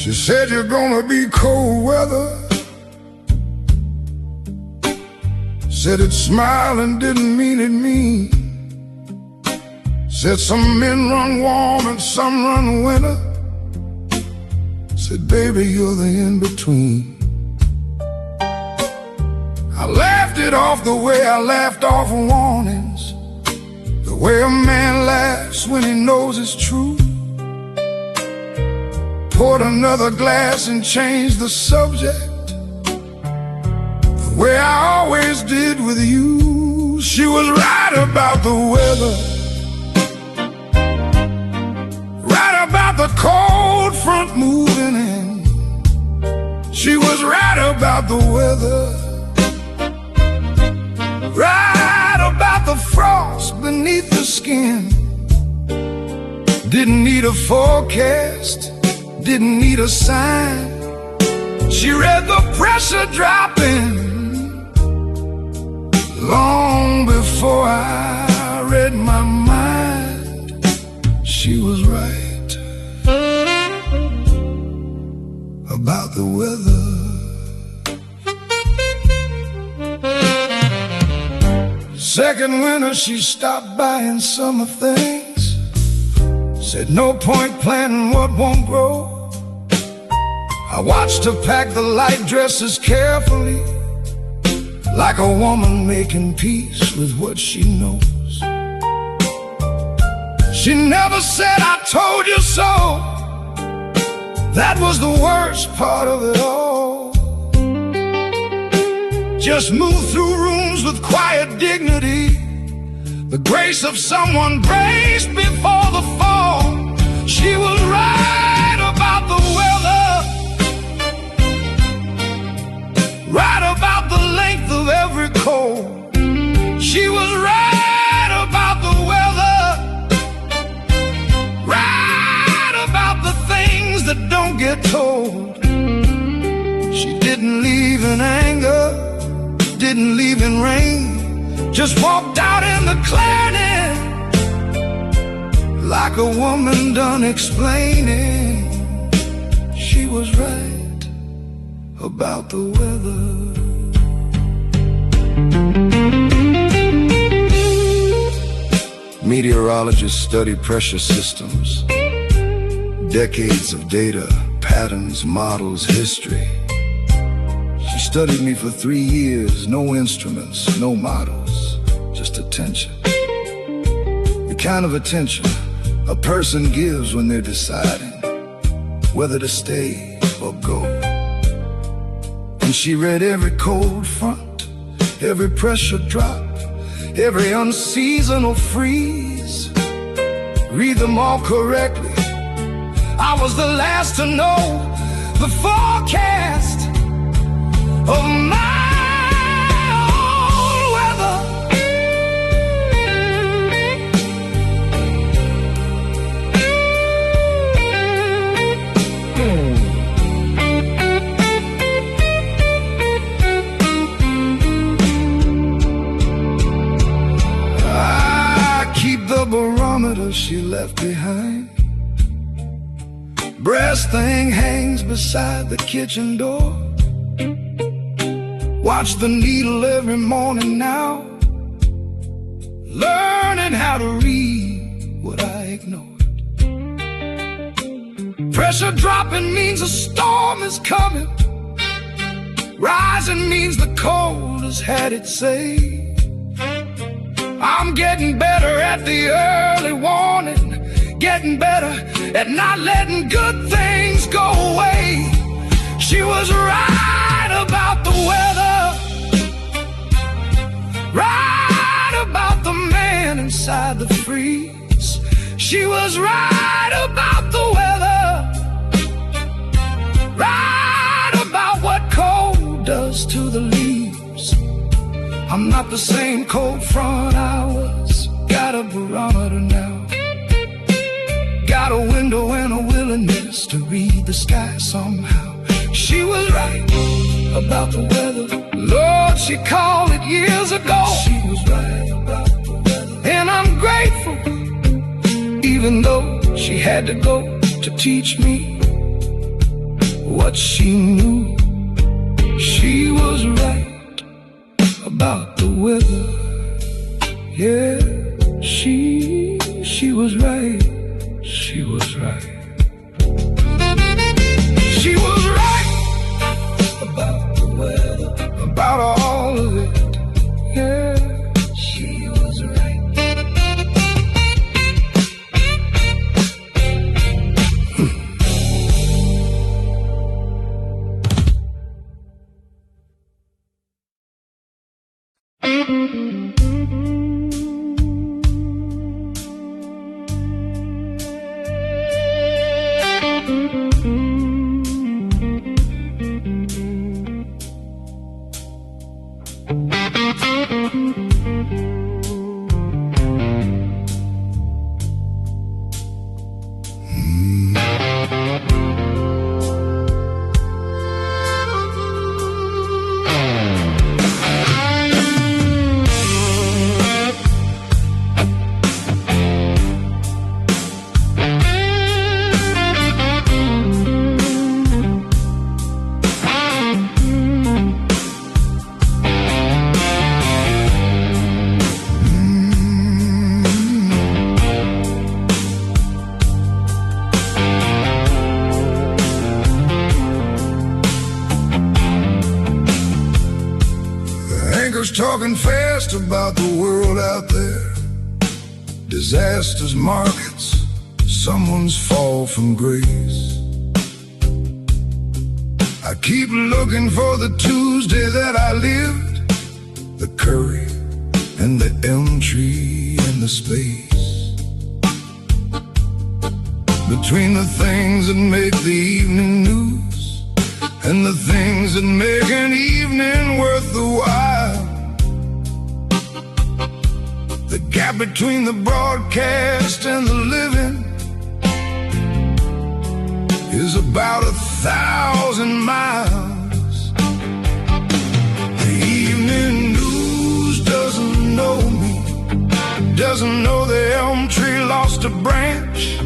She said you're gonna be cold weather. Said it smiled and didn't mean it mean. Said some men run warm and some run winter. Said baby, you're the in-between. I laughed it off the way I laughed off warnings, the way a man laughs when he knows it's true. Poured another glass and changed the subject, the way I always did with you. She was right about the weather, right about the cold front moving in. She was right about the weather, right about the frost beneath the skin. Didn't need a forecast, didn't need a sign. She read the pressure dropping long before I read my mind. She was right about the weather. Second winter she stopped buying summer things. Said no point planting what won't grow. I watched her pack the light dresses carefully, like a woman making peace with what she knows. She never said I told you so. That was the worst part of it all. Just moved through rooms with quiet dignity, the grace of someone braced before the fall. She was right about the weather, right about the length of every cold. She was right about the weather, right about the things that don't get told. She didn't leave in anger, didn't leave in rain, just walked out in the clearing like a woman done explaining. She was right about the weather. Meteorologists study pressure systems, decades of data, patterns, models, history. She studied me for 3 years, no instruments, no models, just attention. The kind of attention a person gives when they're deciding whether to stay or go. And she read every cold front, every pressure drop, every unseasonal freeze. Read them all correctly. I was the last to know the forecast of my own weather. I keep the barometer she left behind. Brass thing hangs beside the kitchen door. Watch the needle every morning now, learning how to read what I ignored. Pressure dropping means a storm is coming. Rising means the cold has had its say. I'm getting better at the early warning, getting better at not letting good things go away. She was right about the weather, right about the man inside the freeze. She was right about the weather, right about what cold does to the leaves. I'm not the same cold front I was. Got a barometer now, got a window and a willingness to read the sky somehow. She was right about the weather. Lord, she called it years ago. She was right about the weather, and I'm grateful, even though she had to go to teach me. what she knew. She was right about the weather. Yeah, she was right. She was right. She was right about the weather, about all of it. Yeah, she was right. Talking fast about the world out there. Disasters, markets, someone's fall from grace. I keep looking for the Tuesday that I lived, the curry and the elm tree and the space. Between the things that make the evening news and the things that make an evening worth the while. The gap between the broadcast and the living is about 1,000 miles. The evening news doesn't know me, doesn't know the elm tree lost a branch.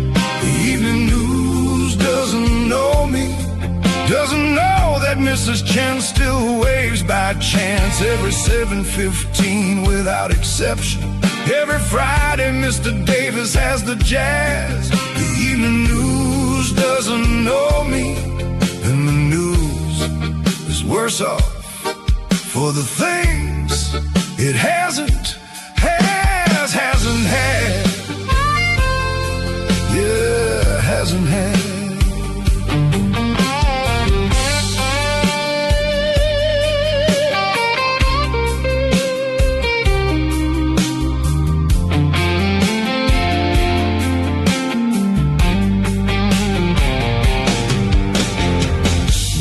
The evening news doesn't know me, doesn't know that Mrs. Chen still waves by chance every 7:15 without exception. Every Friday, Mr. Davis has the jazz. The evening news doesn't know me, and the news is worse off for the things it hasn't had. Yeah, hasn't had.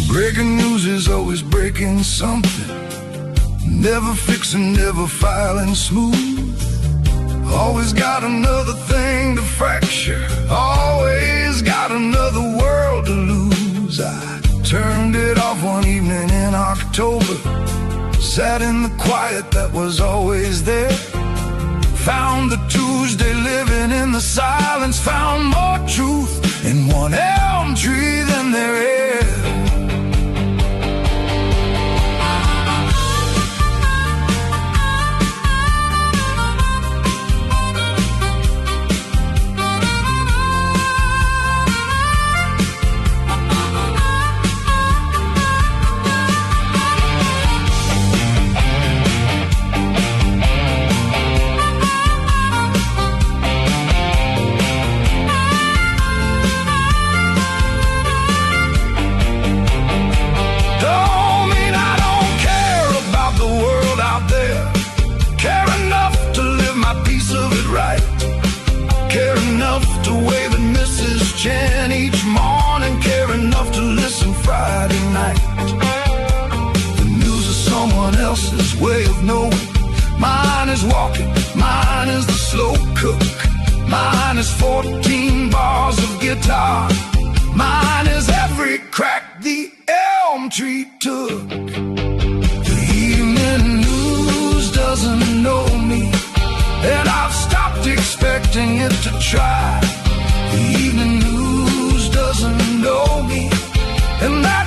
Breaking news is always breaking something, never fixing, never filing smooth. Always got another thing to fracture, always got another world to lose. I turned it off one evening in October, sat in the quiet that was always there. Found the Tuesday living in the silence, found more truth in one elm tree than there is. Care enough to wave at Mrs. Chen each morning, care enough to listen Friday night. The news is someone else's way of knowing. Mine is walking, mine is the slow cook, mine is 14 bars of guitar, mine is every crack the elm tree took. The evening news doesn't know me, and I've stopped expecting it to try. The evening news doesn't know me, and that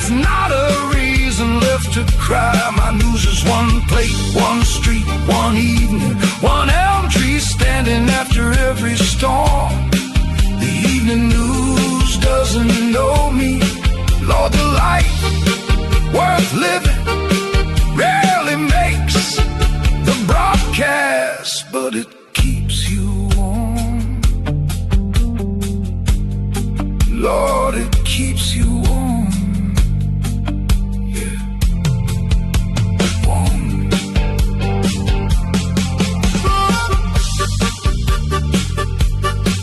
living rarely makes the broadcast, but it keeps you warm. Lord, it keeps you warm. Yeah, warm.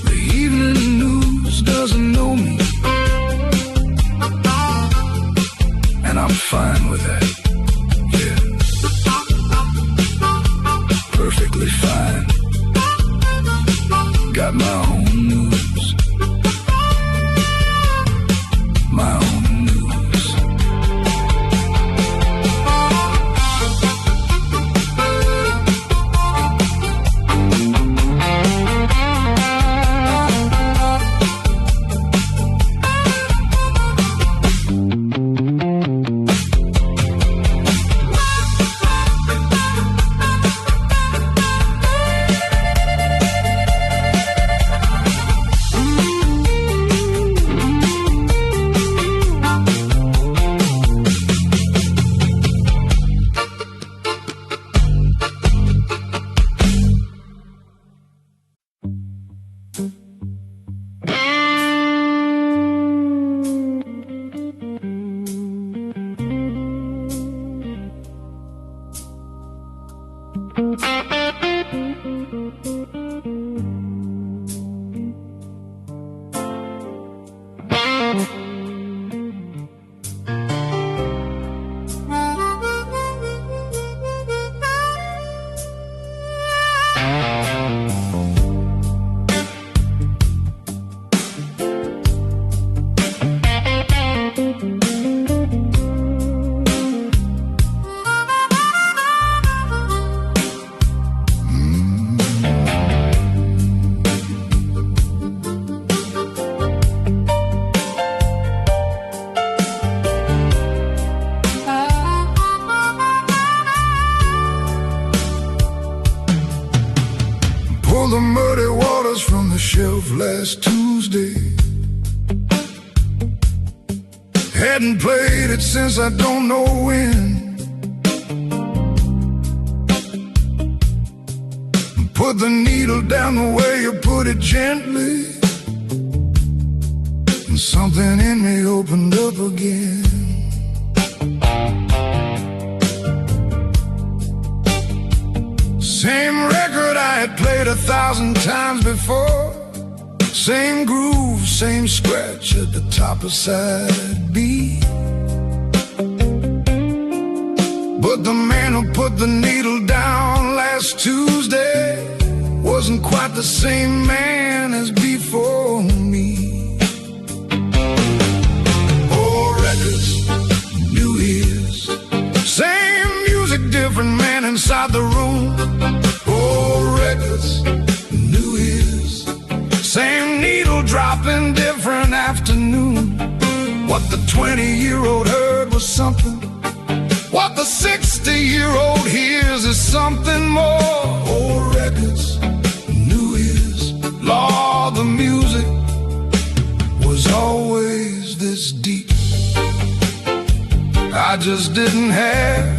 The evening news doesn't know me, and I'm fine with that. Yeah, perfectly fine. Got my own news, my own news. Pulled the muddy waters from the shelf last Tuesday. Hadn't played it since I don't know when. Put the needle down the way you put it gently, and something in me opened up again. Same record I had played 1,000 times before. Same groove, same scratch at the top of side B. But the man who put the needle down last Tuesday wasn't quite the same man as before me. Old records, new ears, same music, different man inside the room. Old records, new ears, same needle dropping, different afternoon. What the 20-year-old heard was something, what the 60-year-old hears is something more. Old records, new ears, Lord, the music was always this deep. I just didn't have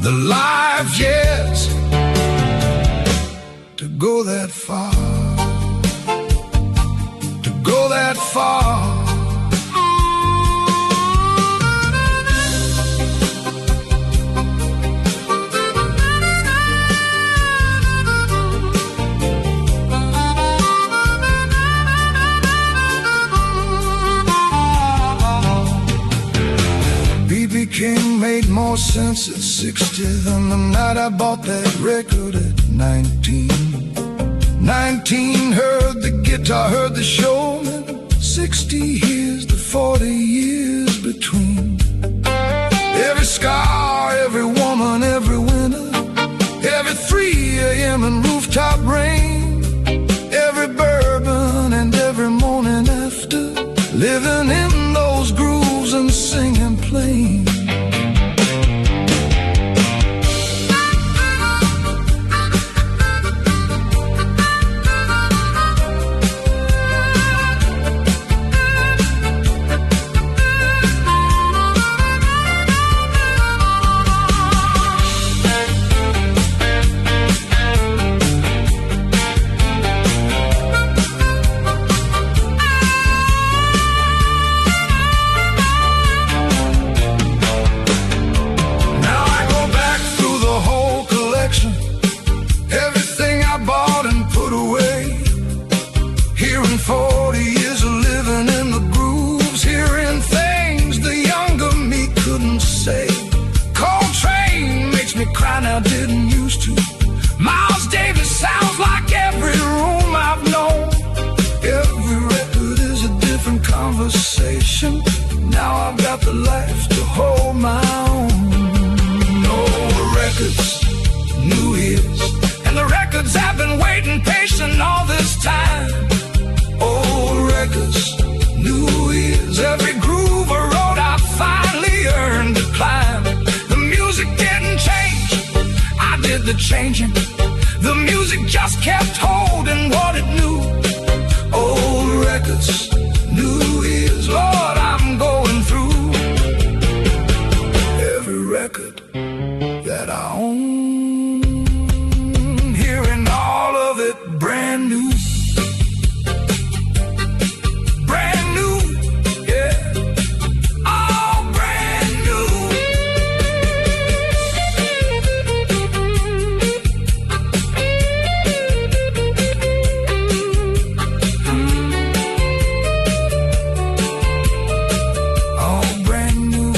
the life yet to go that far, to go that far. B.B. King made more sense at 60 than the night I bought that record at 19. 19, heard the guitar, heard the showman. 60, here's the 40 years between. Every scar, every woman, every winter, every 3 a.m. and rooftop rain, every bourbon and every morning after, living in those grooves and singing plain. 40 years of living in the grooves, hearing things the younger me couldn't say. Coltrane makes me cry now, didn't used to. Miles Davis sounds like every room I've known. Every record is a different conversation. Now I've got the life to hold my own. Old records, new ears, and the records have been waiting patient all this time. Old records, new ears, every groove I wrote I finally earned to climb. The music didn't change, I did the changing. The music just kept holding what it knew. Old records, new ears, Lord, I'm going through. Every record that I own, hearing all of it brand new. Brand new, yeah, all brand new. All brand new.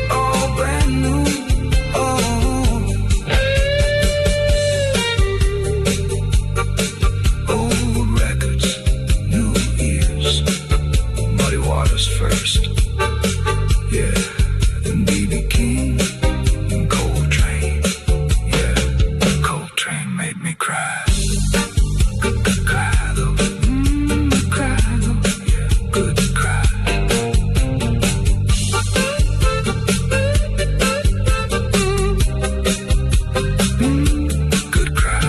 All brand new. Old records, new ears. Muddy Waters first, yeah. Then B.B. King and Coltrane, yeah. Coltrane made me cry. Cry though, cry though, yeah. Good cry. Good cry.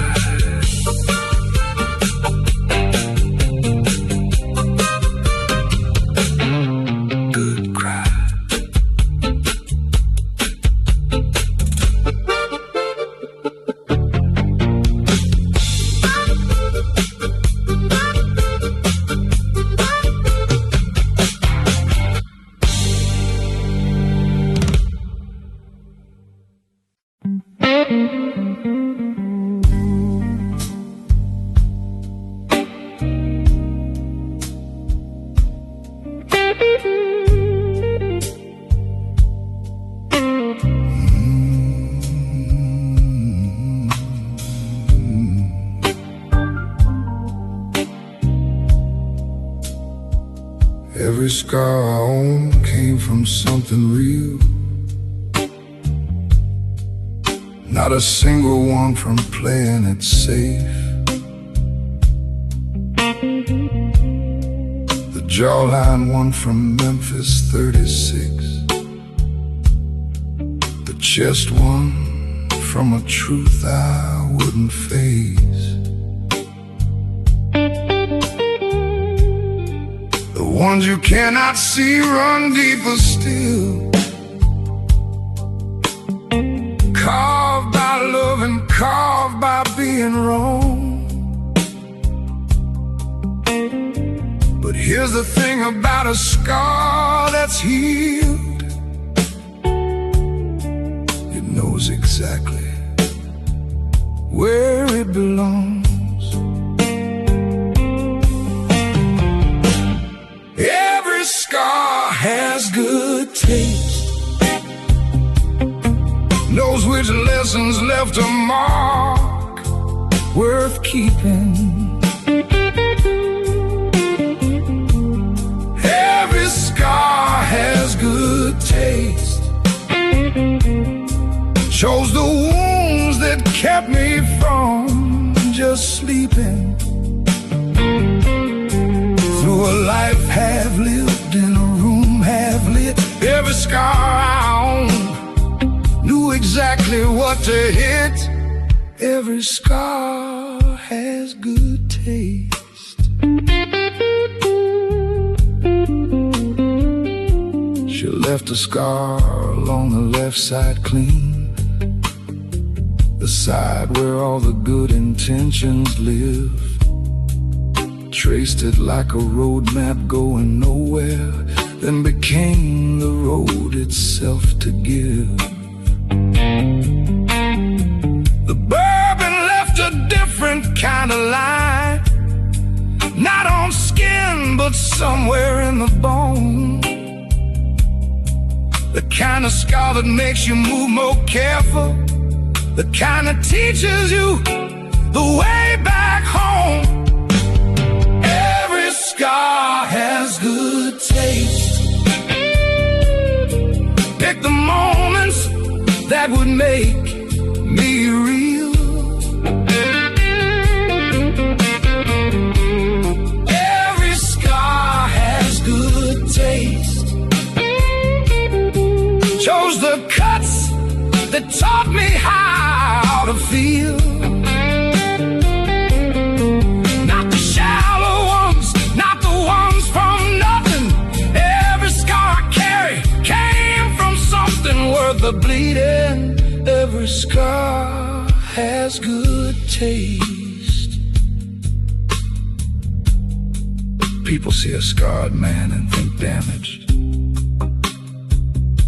Good cry. Every scar I own came from something real. Not a single one from playing it safe. The jawline one from Memphis 36. The chest one from a truth I wouldn't face. The ones you cannot see run deeper still, carved by love and carved by being wrong. But here's the thing about a scar that's healed: it knows exactly where it belongs. Every scar has good taste, knows which lessons left a mark worth keeping. Every scar has good taste, shows the wounds that kept me from just sleeping. Through a life half lived in a room half lit, every scar I own knew exactly what to hit. Every scar has good taste. She left a scar along the left side clean, the side where all the good intentions live. Traced it like a road map going nowhere, then became the road itself to give. The bourbon left a different kind of line, not on skin, but somewhere in the bone. The kind of scar that makes you move more careful, the kind that teaches you the way back home. Every scar has good taste. Pick the moments that would make me real. Every scar has good taste. Chose the cuts that taught me how to feel. Not the shallow ones, not the ones from nothing. Every scar I carry came from something worth the bleeding. Every scar has good taste. People see a scarred man and think damaged.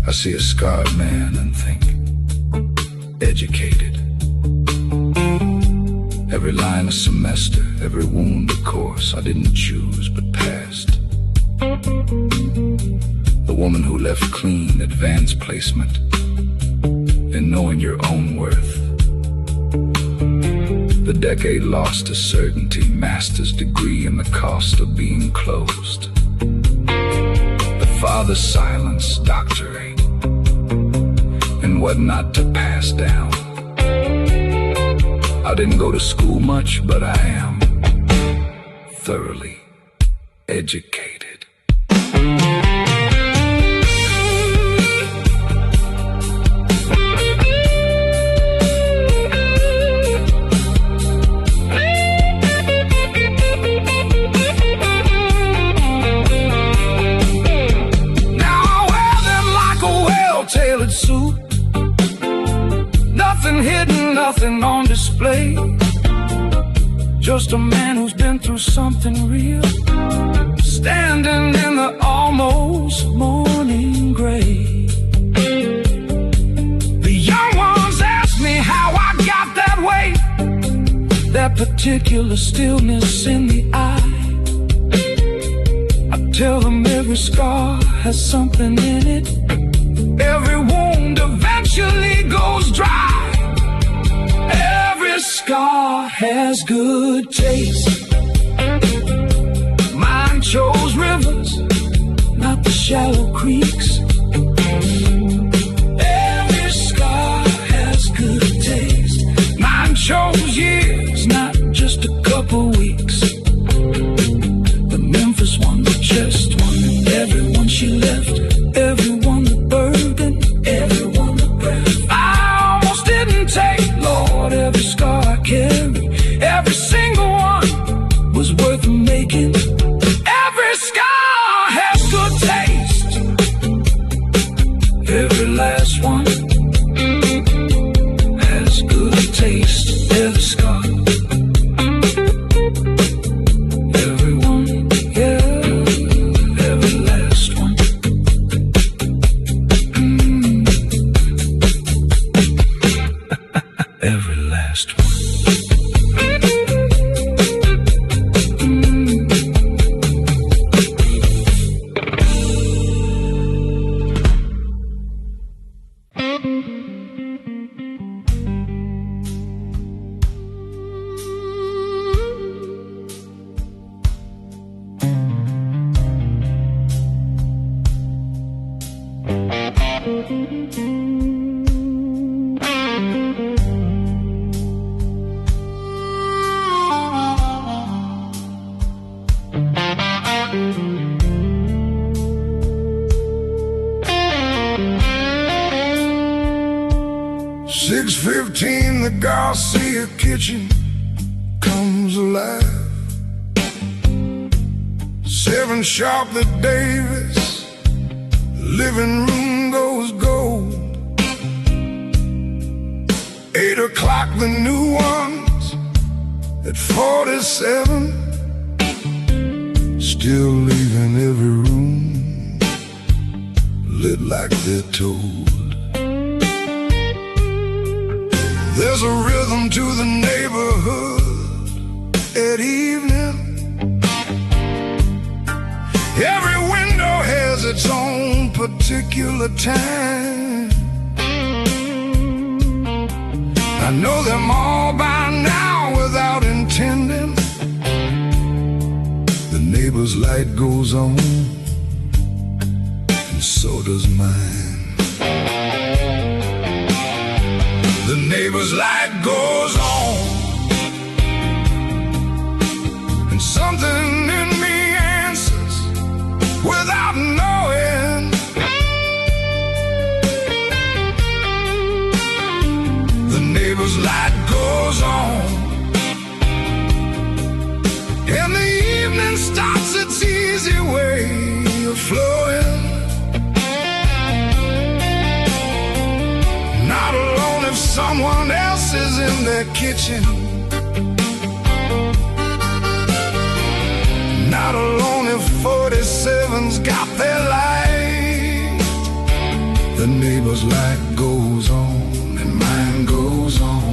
I see a scarred man and think educated. Every line a semester, every wound a course I didn't choose but passed. The woman who left clean, advanced placement in knowing your own worth. The decade lost to certainty, master's degree in the cost of being closed. The father's silence, doctorate and what not to pass down. I didn't go to school much, but I am thoroughly educated. Now I wear them like a well-tailored suit. Nothing hidden, nothing on display. Just a man who's been through something real, standing in the almost morning gray. The young ones ask me how I got that way, that particular stillness in the eye. I tell them every scar has something in it. Every wound eventually goes dry. Every scar has good taste. Mine chose rivers, not the shallow creeks. Every scar has good taste. Mine chose years, not just a couple weeks. The Memphis one, the chest one, everyone she left, everyone the burden, everyone the breath. I almost didn't take, Lord, every scar I carry, every single one was worth making. Every scar has good taste. Every last one has good taste. Every scar, everyone, yeah, every last one. Every last one. .6:15, the Garcia kitchen comes alive. 7 sharp, the Davis living room goes gold. 8 o'clock, the new ones at 47, still leaving every room split like they're told. There's a rhythm to the neighborhood at evening. Every window has its own particular time. I know them all by now without intending. The neighbor's light goes on, and so does mine. The neighbor's light goes on, and something in me answers without knowing. The neighbor's light goes on, and the evening starts its easy way of flowing. Not alone if someone else is in their kitchen. Not alone if 47's got their light. The neighbor's light goes on, and mine goes on,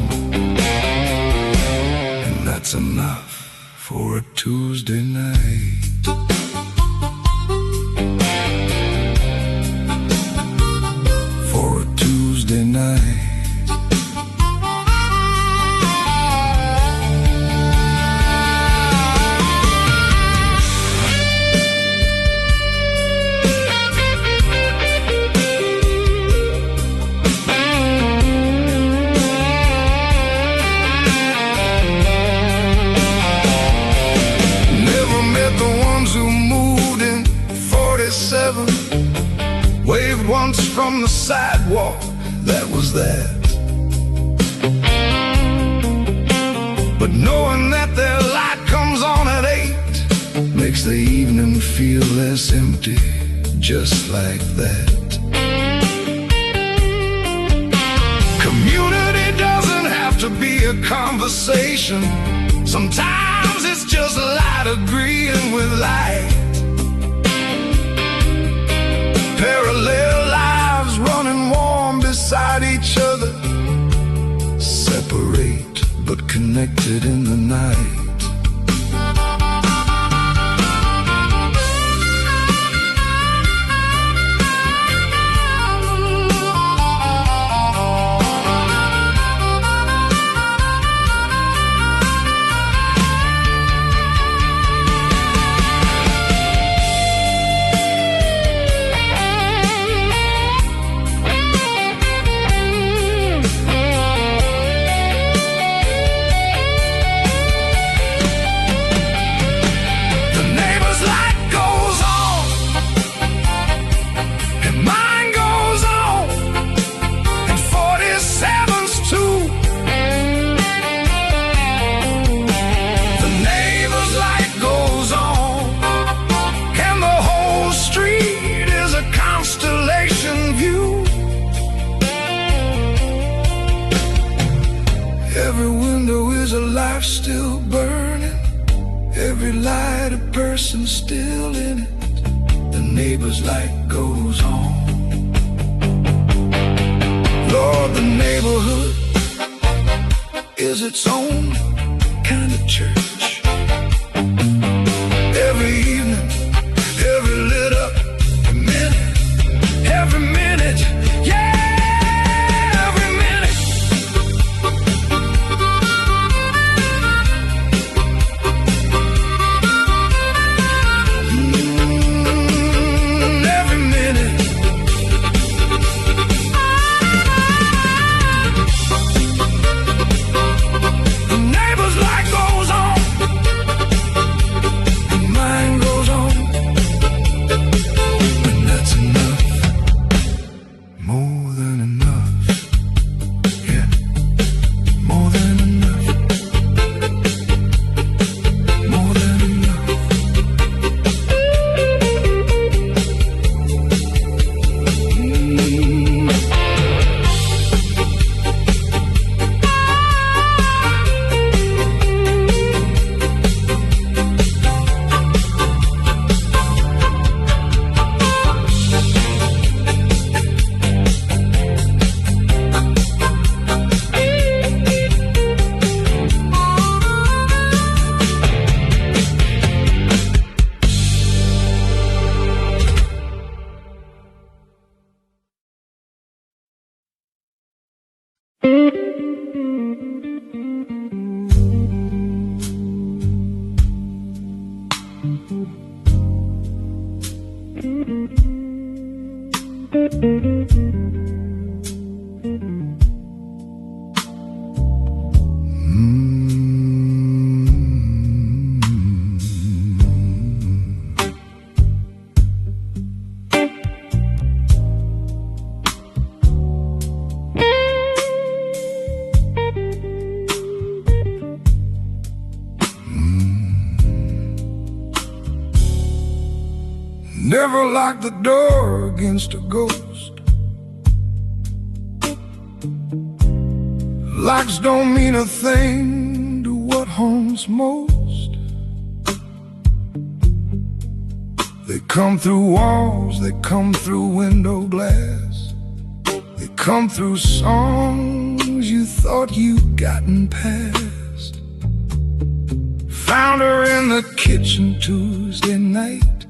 and that's enough for a Tuesday night. For a Tuesday night. Waved once from the sidewalk, that was that. But knowing that their light comes on at 8 makes the evening feel less empty, just like that. Community doesn't have to be a conversation. Sometimes it's just light agreeing with light. Parallel lives running warm beside each other, separate but connected in the night. Every window is a life still burning. Every light a person still in it. The neighbor's light goes on. Lord, the neighborhood is its own kind of church. Every evening, every lit up minute, every minute, yeah. The neighbor's light goes on. Never lock the door against a ghost. Locks don't mean a thing to what haunts most. They come through walls, they come through window glass, they come through songs you thought you'd gotten past. Found her in the kitchen Tuesday night,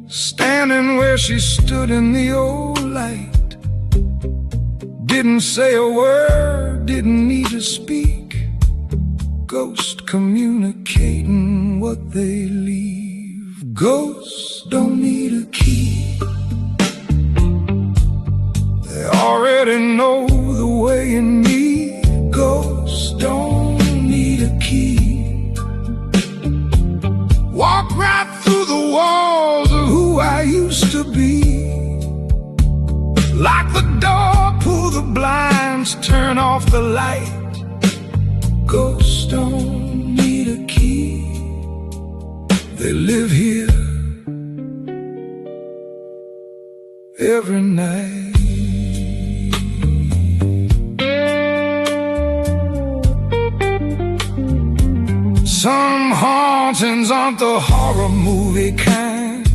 standing where she stood in the old light. Didn't say a word, didn't need to speak. Ghost communicating what they leave. Ghosts don't need a key, they already know the way in me. Ghosts don't need a key. Walk right through the walls of who I used to be. Lock the door, pull the blinds, turn off the light. Ghosts don't need a key, they live here every night. Some hauntings aren't the horror movie kind.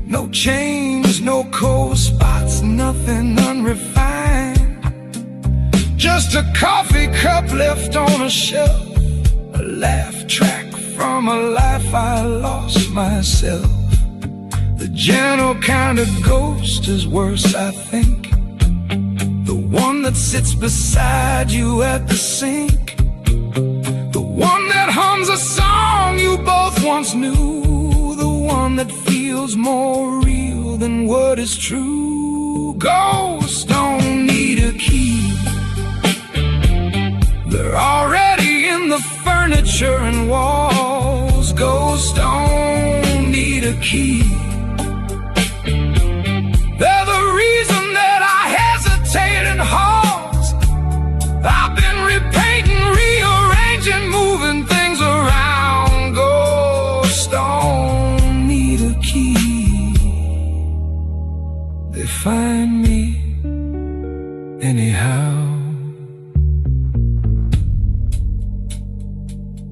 No chains, no cold spots, nothing unrefined. Just a coffee cup left on a shelf, a laugh track from a life I lost myself. The gentle kind of ghost is worse, I think. The one that sits beside you at the sink, the one that hums a song you both once knew, the one that feels more real than what is true. Ghosts don't need a key, they're already in the furniture and walls. Ghosts don't need a key, they're the reason that I hesitate in halls. I've been repainting, rearranging, moving things around. Ghosts don't need a key, they find me anyhow.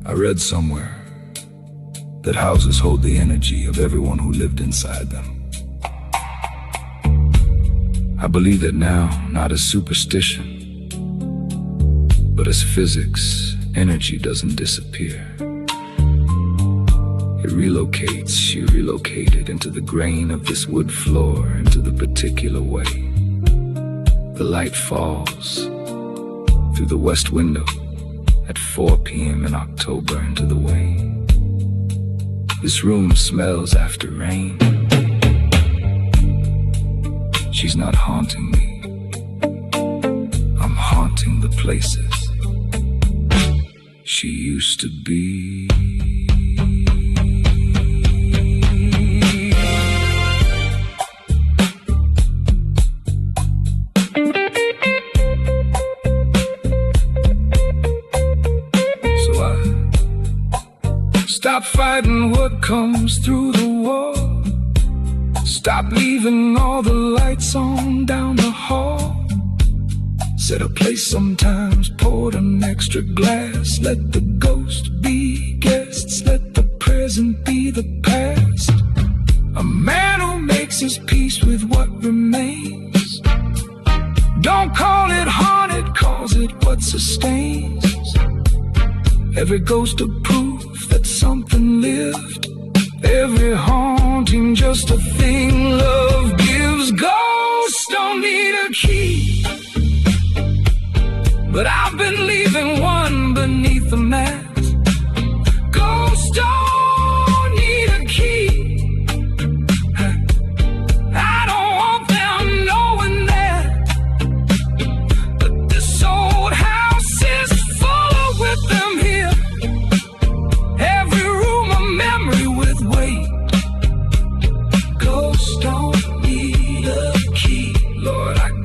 I read somewhere that houses hold the energy of everyone who lived inside them. I believe that now, not as superstition, but as physics. Energy doesn't disappear, it relocates. You relocated into the grain of this wood floor, into the particular way. The light falls through the west window at 4 p.m. in October into the way. This room smells after rain. She's not haunting me, I'm haunting the places she used to be. So I stop fighting what comes through the wall. Stop leaving all the lights on down the hall. Set a place sometimes, poured an extra glass. Let the ghost be guests, let the present be the past. A man who makes his peace with what remains. Don't call it haunted, calls it what sustains. Every ghost a proof that something lived. Every haunting just a thing love gives. Ghosts don't need a key, but I've been leaving one beneath the mat. Ghosts don't need a key, I don't want them no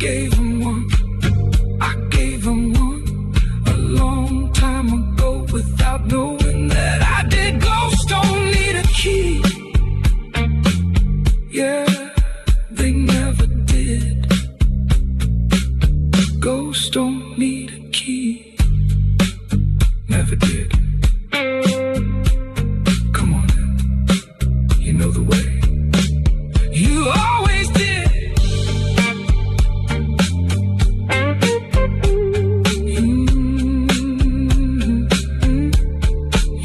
gave him one. I gave him one a long time ago without knowing that I did. Ghosts don't need a key. Yeah, they never did. Ghosts don't need a key. Never did. Come on in. You know the way. You always did.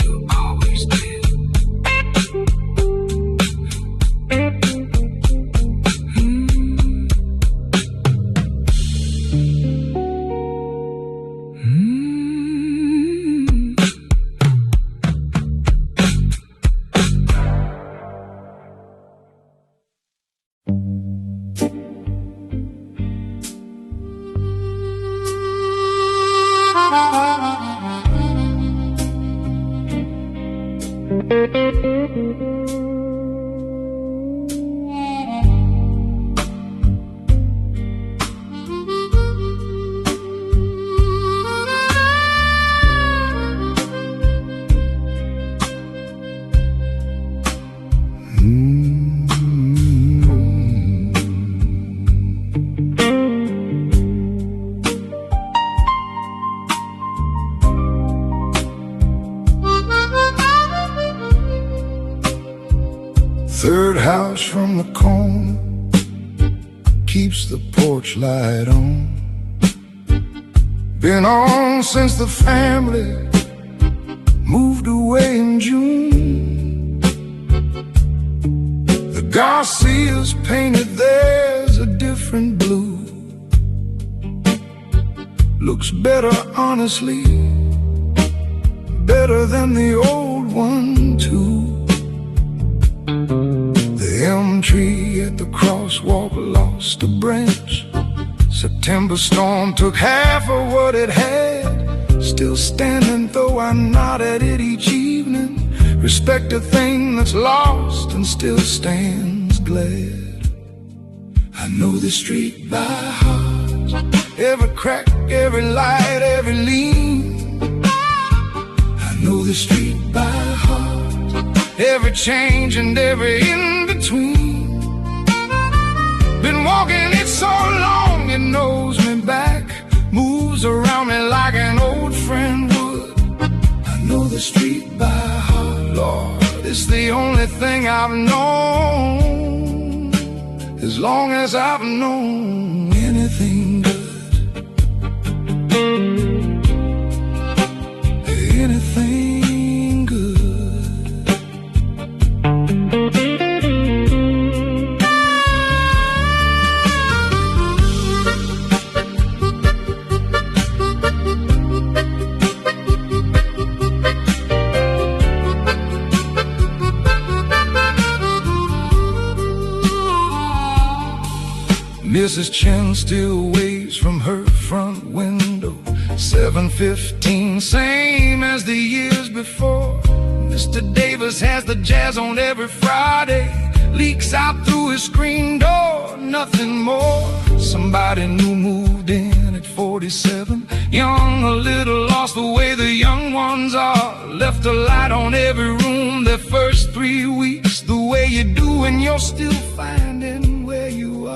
You always did. Third house from the corner keeps the porch light on. Been on since the family moved away in June. The Garcias painted theirs a different blue. Looks better, honestly, better than the old one too. The elm tree at the crosswalk lost a branch. September storm took half of what it had. Still standing though I nod at it each evening. Respect a thing that's lost and still stands glad. I know the street by heart, every crack, every light, every lean. I know the street by heart, every change and every in-between. Been walking it so long, it knows me back, moves around me like an old friend would. I know the street by heart, Lord, it's the only thing I've known, as long as I've known anything good. Anything good. Mrs. Chen still waves from her front window. 7:15, same as the years before. Mr. Davis has the jazz on every Friday. Leaks out through his screen door, nothing more. Somebody new moved in at 47. Young, a little lost the way the young ones are. Left a light on every room their first 3 weeks. The way you do and you're still finding where you are.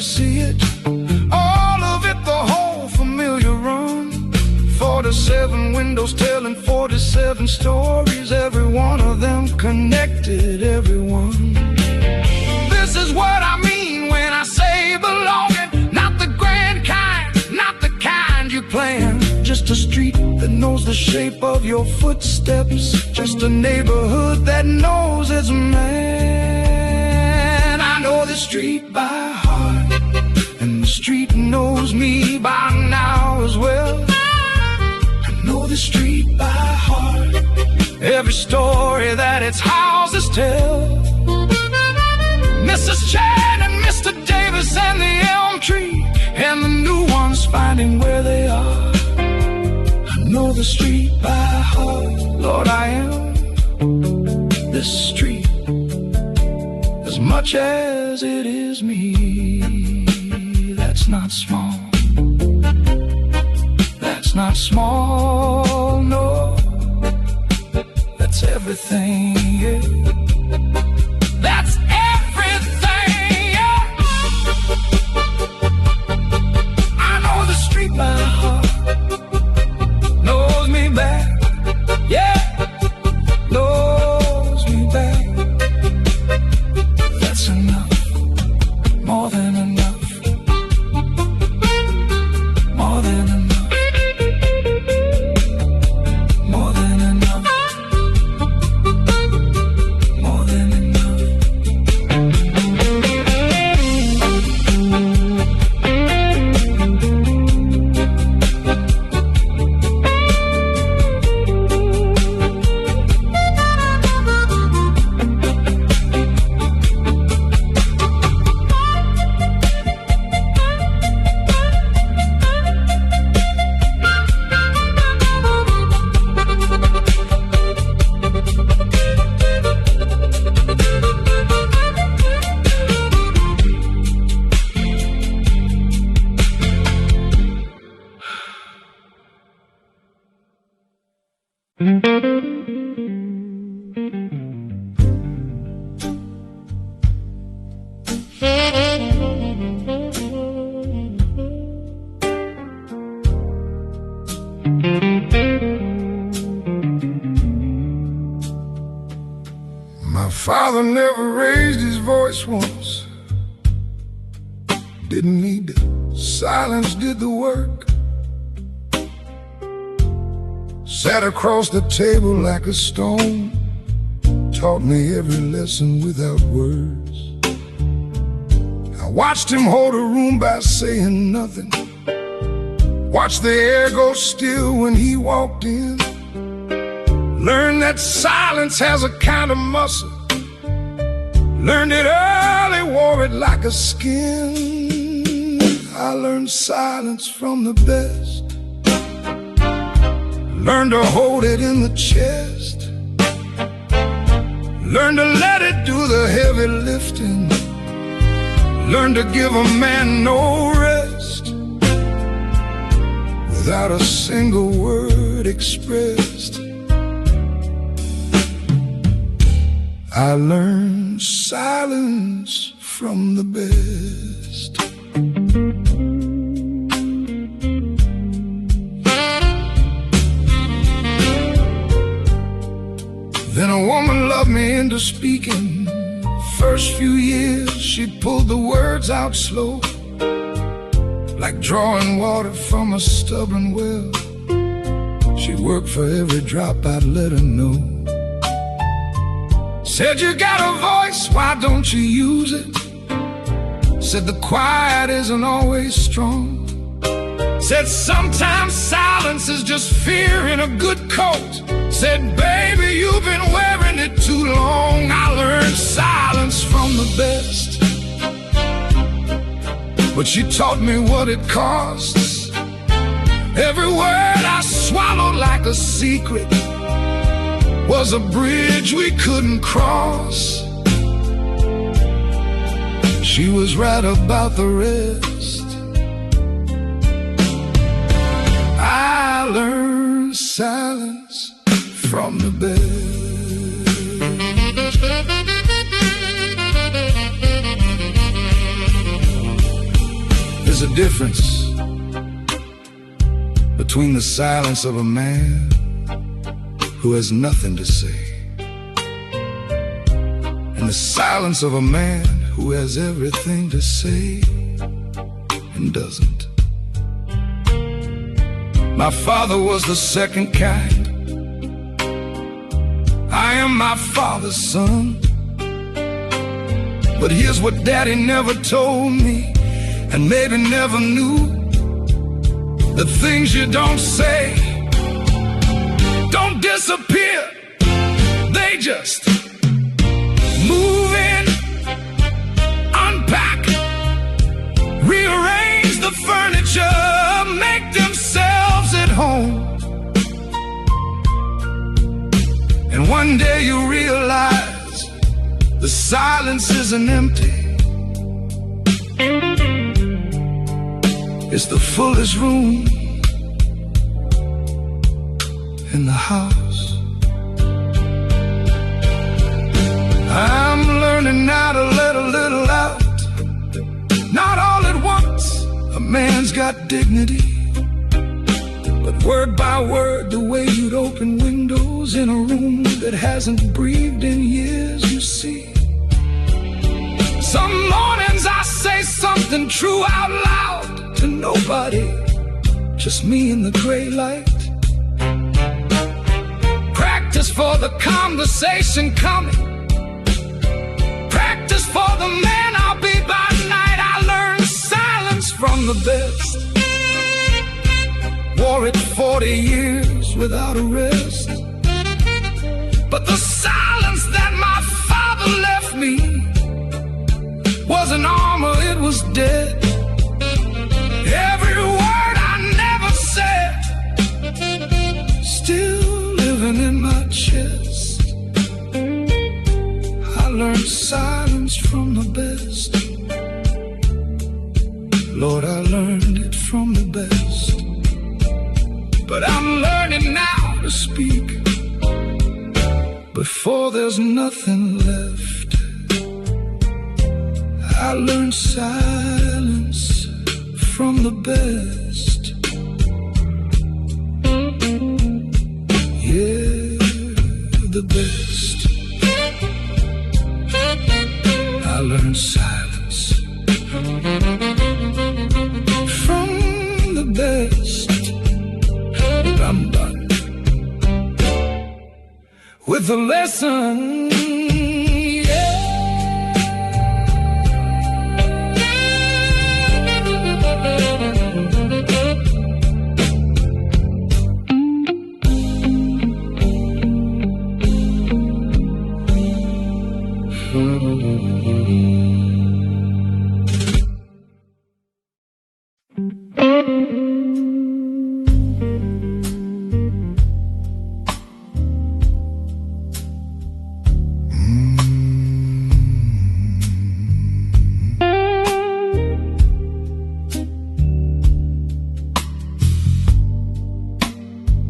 See it, all of it, the whole familiar run. 47 windows telling 47 stories, every one of them connected, everyone. a street that knows the shape of your footsteps, just a neighborhood that knows its man. I know the street by heart, and the street knows me by now as well. I know the street by heart, every story that its houses tell. Mrs. Chan and Mr. Davis and the elm tree, and the new ones finding where they are. I know the street by heart, Lord, I am this street as much as it is me. That's not small, that's not small, no, that's everything, yeah. That's everything, yeah. I know the street by heart, knows me back, yeah, knows me back. That's enough, more than enough, more than enough, more than enough, more than enough. My father never raised his voice once, didn't need to. Silence did the work. Sat across the table like a stone, taught me every lesson without words. I watched him hold a room by saying nothing, watched the air go still when he walked in. Learned that silence has a kind of muscle, learned it early, wore it like a skin. I learned silence from the best, learned to hold it in the chest, learned to let it do the heavy lifting, learned to give a man no rest without a single word expressed. I learned silence from the best. Then a woman loved me into speaking. First few years she pulled the words out slow, like drawing water from a stubborn well. She'd work for every drop I'd let her know. Said, you got a voice, why don't you use it? Said, the quiet isn't always strong. Said, sometimes silence is just fear in a good coat. Said, baby, you've been wearing it too long. I learned silence from the best, but she taught me what it costs. Every word I swallowed like a secret was a bridge we couldn't cross. She was right about the rest. I learned silence from the best. There's a difference between the silence of a man who has nothing to say and the silence of a man who has everything to say and doesn't. My father was the second kind. I am my father's son. But here's what Daddy never told me, and maybe never knew. The things you don't say don't disappear. They just move in, unpack, rearrange the furniture, make themselves at home. And one day you realize the silence isn't empty. It's the fullest room in the house. I'm learning now to let a little out. Not all at once, a man's got dignity. But word by word, the way you'd open windows in a room that hasn't breathed in years, you see. Some mornings I say something true out loud to nobody, just me and the gray light. Practice for the conversation coming. Practice for the man I'll be by night. I learned silence from the best. Wore it 40 years without a rest. But the silence that my father left me wasn't armor, it was dead. Every word I never said, still living in my chest. I learned silence from the best. Lord, I learned it from the best. But I'm learning now to speak before there's nothing left. I learned silence from the best. Yeah, the best. I learned silence from the best. But I'm done with the lesson.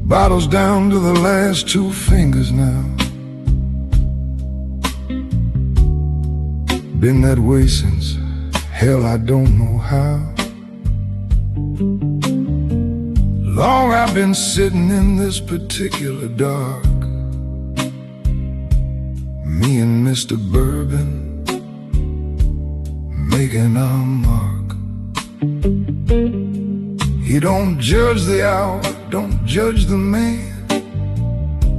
Bottles down to the last 2 fingers now. Been that way since, hell, I don't know how. Long I've been sitting in this particular dark. Me and Mr. Bourbon making our mark. He don't judge the hour, don't judge the man.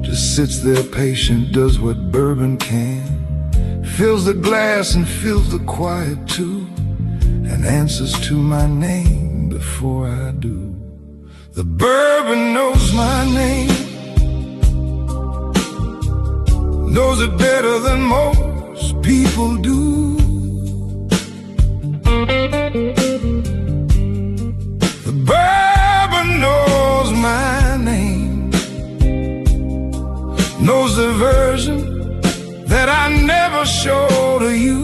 Just sits there patient, does what bourbon can. Fills the glass and fills the quiet too, and answers to my name before I do. The bourbon knows my name, knows it better than most people do. The bourbon knows my name, knows the version that I never show to you.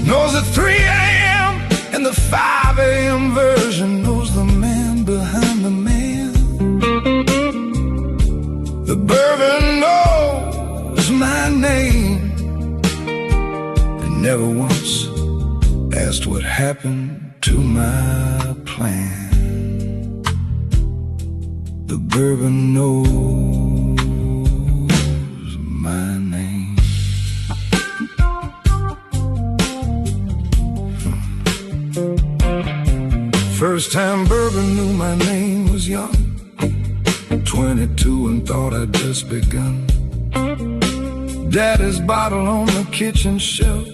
Knows the 3 a.m. and the 5 a.m. version, knows the man behind the man. The bourbon knows my name, and never once asked what happened to my plan. The bourbon knows my name. First first time bourbon knew my name was young, 22 and thought I'd just begun. Daddy's bottle on the kitchen shelf,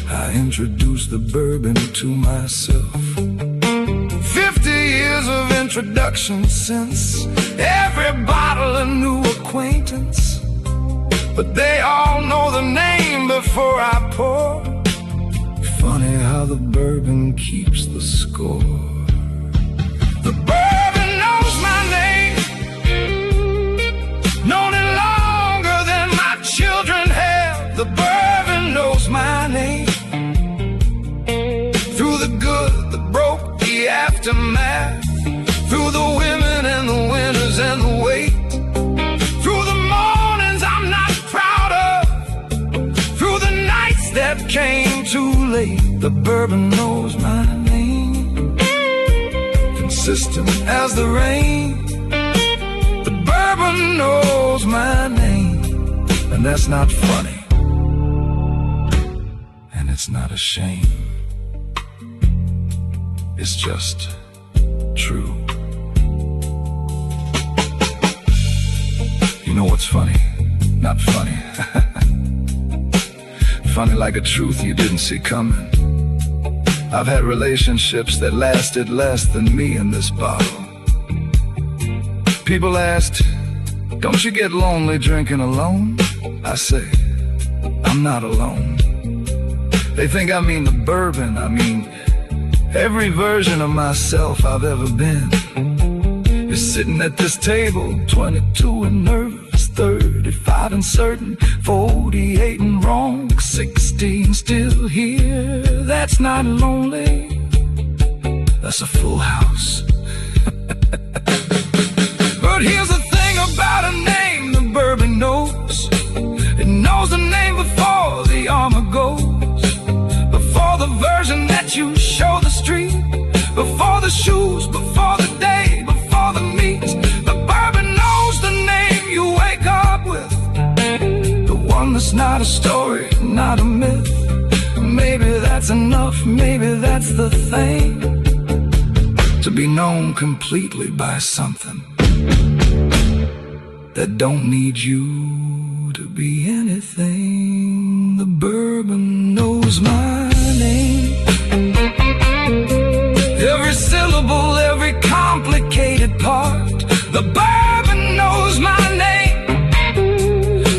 I introduced the bourbon to myself. 50 years of introduction since, every bottle a new acquaintance. But they all know the name before I pour. Funny how the bourbon keeps the score. The bourbon knows my name, known it longer than my children have. The bourbon knows my name, through the good, the broke, the aftermath, through the women and the winners and the wait, through the mornings I'm not proud of, through the nights that came too late. The bourbon knows my name, consistent as the rain. The bourbon knows my name, and that's not funny, and it's not a shame. It's just true. You know what's funny? Not funny. Funny like a truth you didn't see coming. I've had relationships that lasted less than me in this bottle. People asked, don't you get lonely drinking alone? I say, I'm not alone. They think I mean the bourbon. I mean every version of myself I've ever been. You're sitting at this table, 22 and nervous, 35 and certain, 48 and wrong, 16 still here. That's not lonely, that's a full house. But here's the thing about a name the bourbon knows. It knows the name before the armor goes, before the version that you show the street, before the shoes, before the day, before the meat. The bourbon knows the name you wake up with, the one that's not a story, not a myth. Maybe that's enough, maybe that's the thing, to be known completely by something that don't need you to be anything. The bourbon knows my name, every syllable, every complicated part. The bourbon knows my name,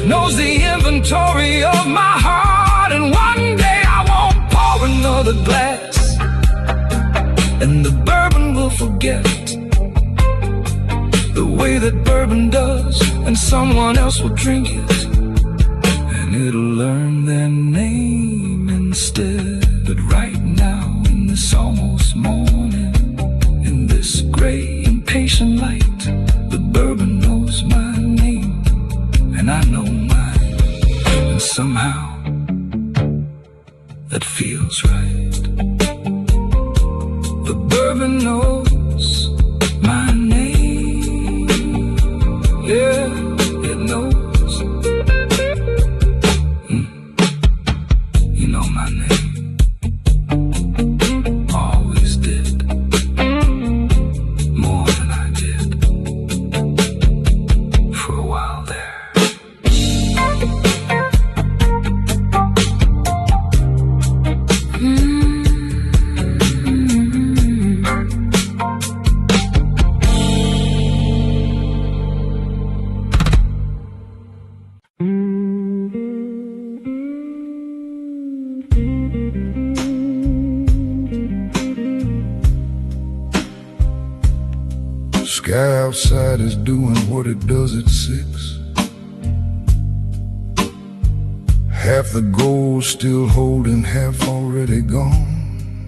knows the inventory of my heart. And one day I won't pour another glass, and the bourbon will forget the way that bourbon does, and someone else will drink it, and it'll learn their name instead. But right now, in this almost morning, in this gray impatient light, the bourbon knows my name, and I know mine, and somehow that feels right. The bourbon knows my name, yeah, it knows. You know my name, always did, more than I did, for a while there. Sky outside is doing what it does at 6. Half the gold still holding, half already gone.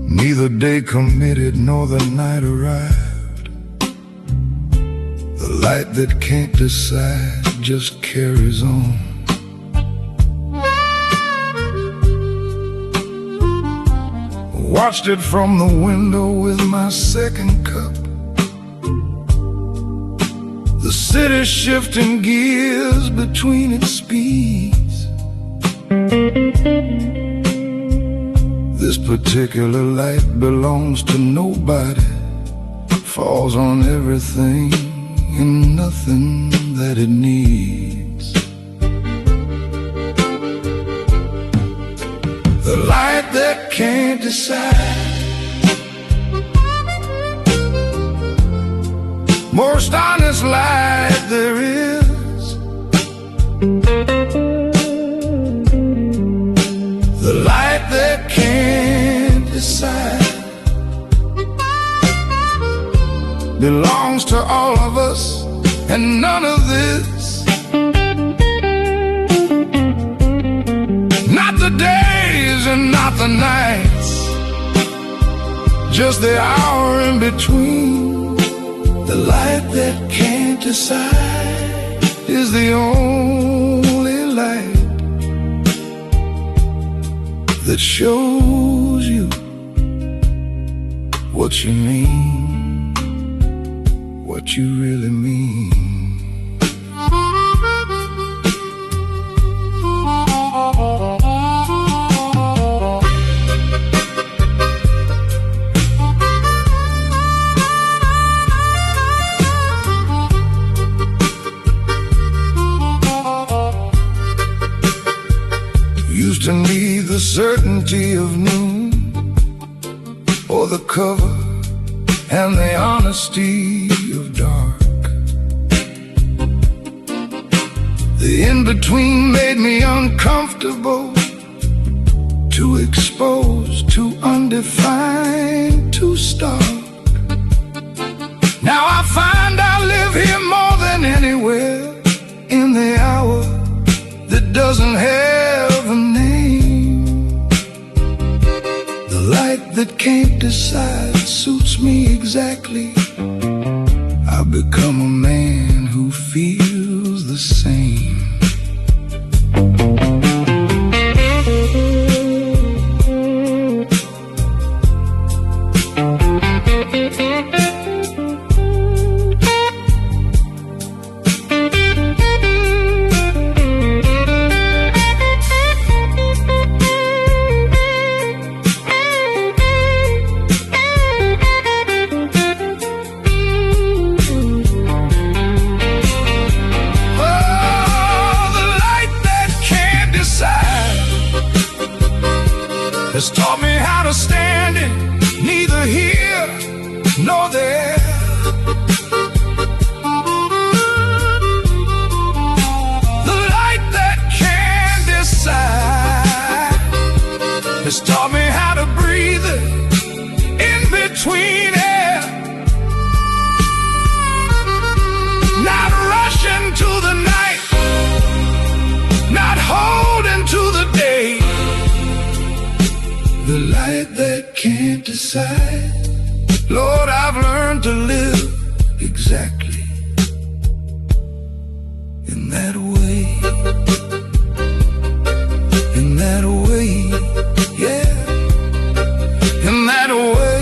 Neither day committed nor the night arrived. The light that can't decide just carries on. Watched it from the window with my second cup. The city shifting gears between its speeds. particular light belongs to nobody, falls on everything and nothing that it needs. The light that can't decide, most honest light there is. The light that can't decide belongs to all of us and none of this. Not the days and not the nights, just the hour in between. The light that can't decide is the only light that shows you what you mean, what you really mean. Used to need the certainty of noon, or the cover and the honesty of dark. The in-between made me uncomfortable, too exposed, too undefined, too stark. Now I find I live here more than anywhere, in the hour that doesn't have a name. The light that can't decide suits me exactly. I've become a man who feels the same. Has taught me how to stand it, neither here nor there. The light that can decide has taught me how to breathe it in between air, not rushing to the night, not holding to the day. The light that can't decide, Lord, I've learned to live exactly in that way. In that way, yeah, in that way.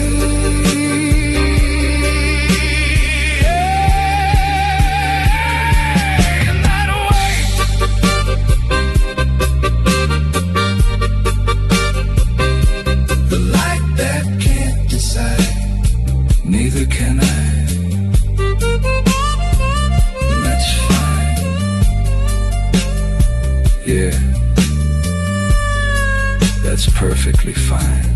Neither can I. And that's fine. Yeah, that's perfectly fine.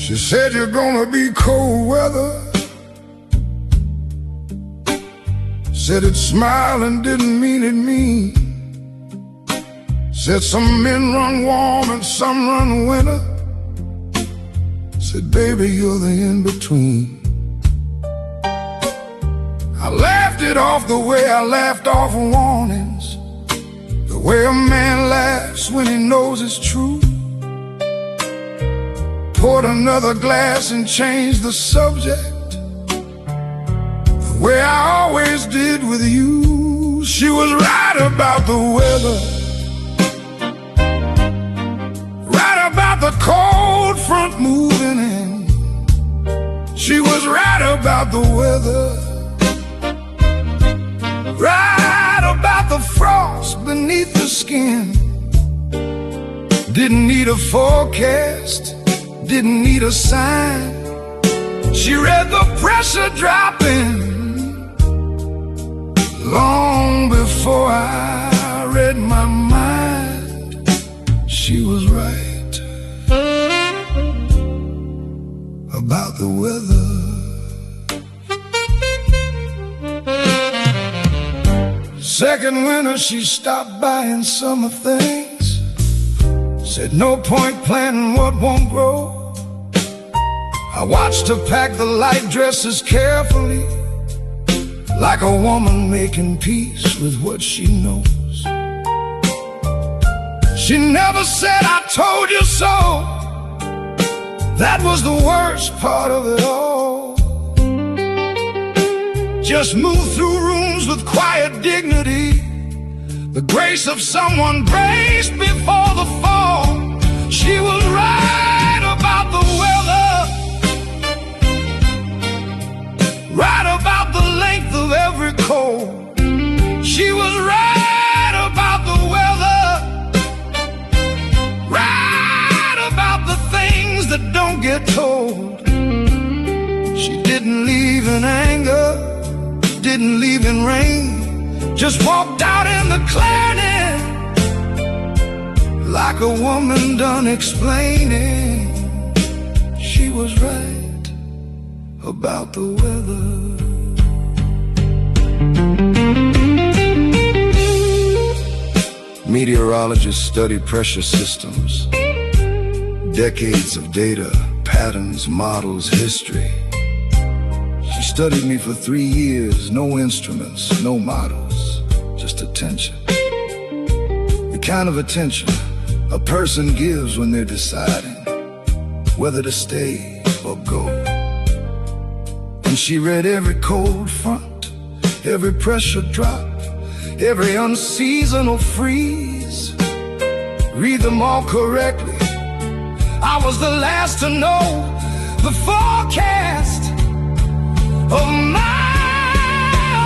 She said, you're gonna be cold weather. Said it smiled and didn't mean it mean. Said some men run warm and some run winter. Said, baby, you're the in-between. I laughed it off the way I laughed off warnings, the way a man laughs when he knows it's true. Poured another glass and changed the subject, the way I always did with you. She was right about the weather, right about the cold front moving in. She was right about the weather, right about the frost beneath the skin. Didn't need a forecast, didn't need a sign. She read the pressure dropping long before I read my mind. She was right about the weather. Second winter she stopped buying summer things. Said no point planting what won't grow. I watched her pack the light dresses carefully, like a woman making peace with what she knows. She never said, I told you so. That was the worst part of it all. Just moved through rooms with quiet dignity, the grace of someone braced before the fall. She was right about the weather, right about the length of every cold. She was right about the weather, right about the things that don't get told. She didn't leave in anger, didn't leave in rain, just walked out in the clearness, like a woman done explaining. She was right about the weather. Meteorologists study pressure systems, decades of data, patterns, models, history. She studied me for 3 years, no instruments, no models, just attention. The kind of attention a person gives when they're deciding whether to stay or go. And she read every cold front, every pressure drop, every unseasonal freeze. Read them all correctly. I was the last to know the forecast of my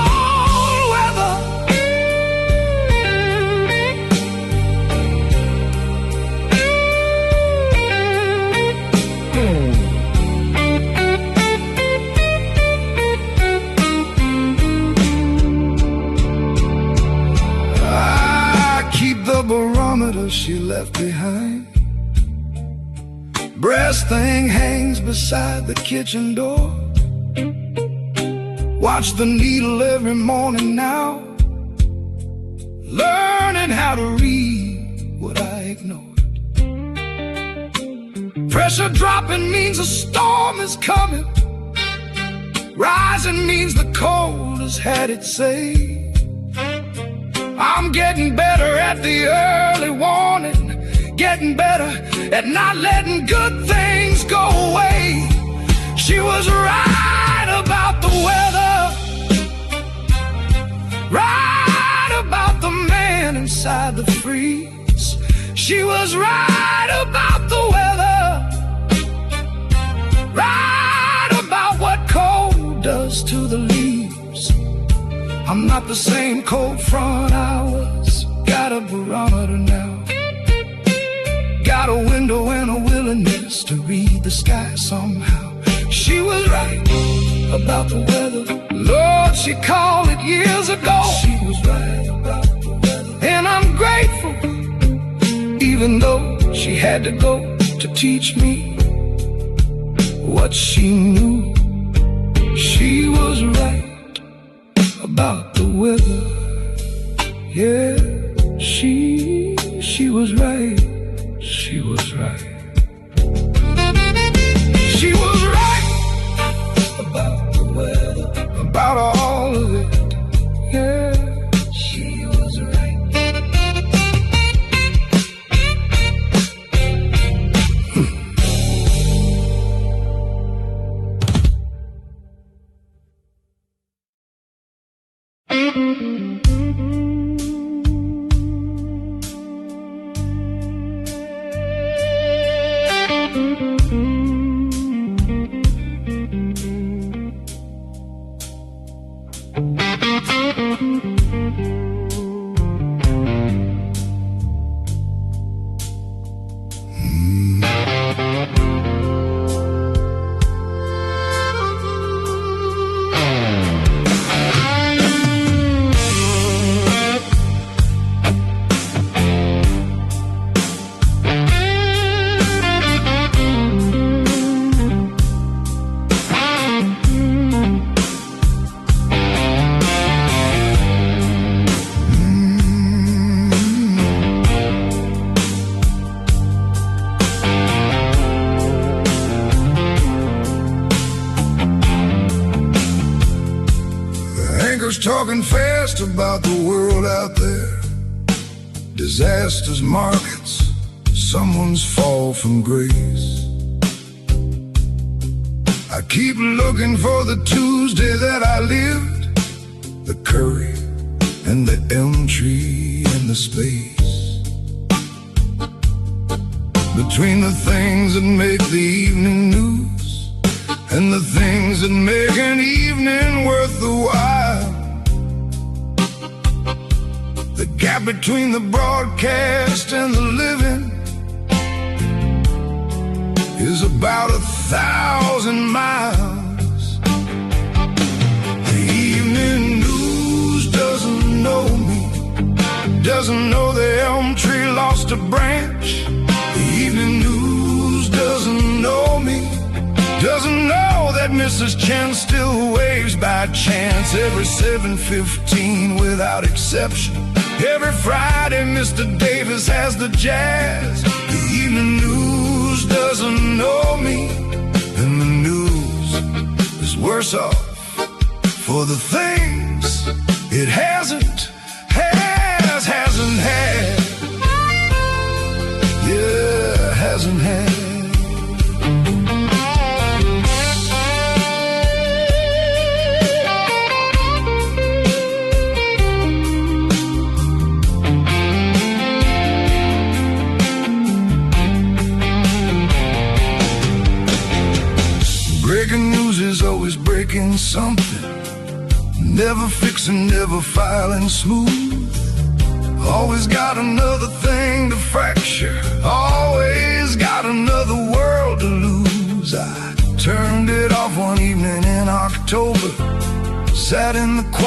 own weather. I keep the barometer she left behind. Brass thing hangs beside the kitchen door. Watch the needle every morning now, learning how to read what I ignored. Pressure dropping means a storm is coming. Rising means the cold has had its say. I'm getting better at the early warning, getting better at not letting good things go away. She was right about the weather, right about the man inside the freeze. She was right about the weather, right about what cold does to the leaves. I'm not the same cold front I was. Got a barometer now, got a window and a willingness to read the sky somehow. She was right about the weather. Lord, she called it years ago. She was right about the weather, and I'm grateful, even though she had to go to teach me. but she knew she was right about the weather. Yeah, she was right. She was right. She was right about the weather, about all of it. Yeah, she was right. Talking fast about the world out there, disasters, markets, someone's fall from grace. I keep looking for the Tuesday that I lived, the curry and the elm tree and the space. Between the things that make the evening news and the things that make an evening worth the while, the gap between the broadcast and the living is about 1,000 miles. The evening news doesn't know me, doesn't know the elm tree lost a branch. The evening news doesn't know me, doesn't know that Mrs. Chen still waves by chance every 7:15 without exception. Every Friday, Mr. Davis has the jazz. The evening news doesn't know me, and the news is worse off for the things it hasn't had. Yeah, hasn't had. Breaking news is always breaking something, never fixing, never filing smooth. Always got another thing to fracture, always got another world to lose. I turned it off one evening in October, sat in the quiet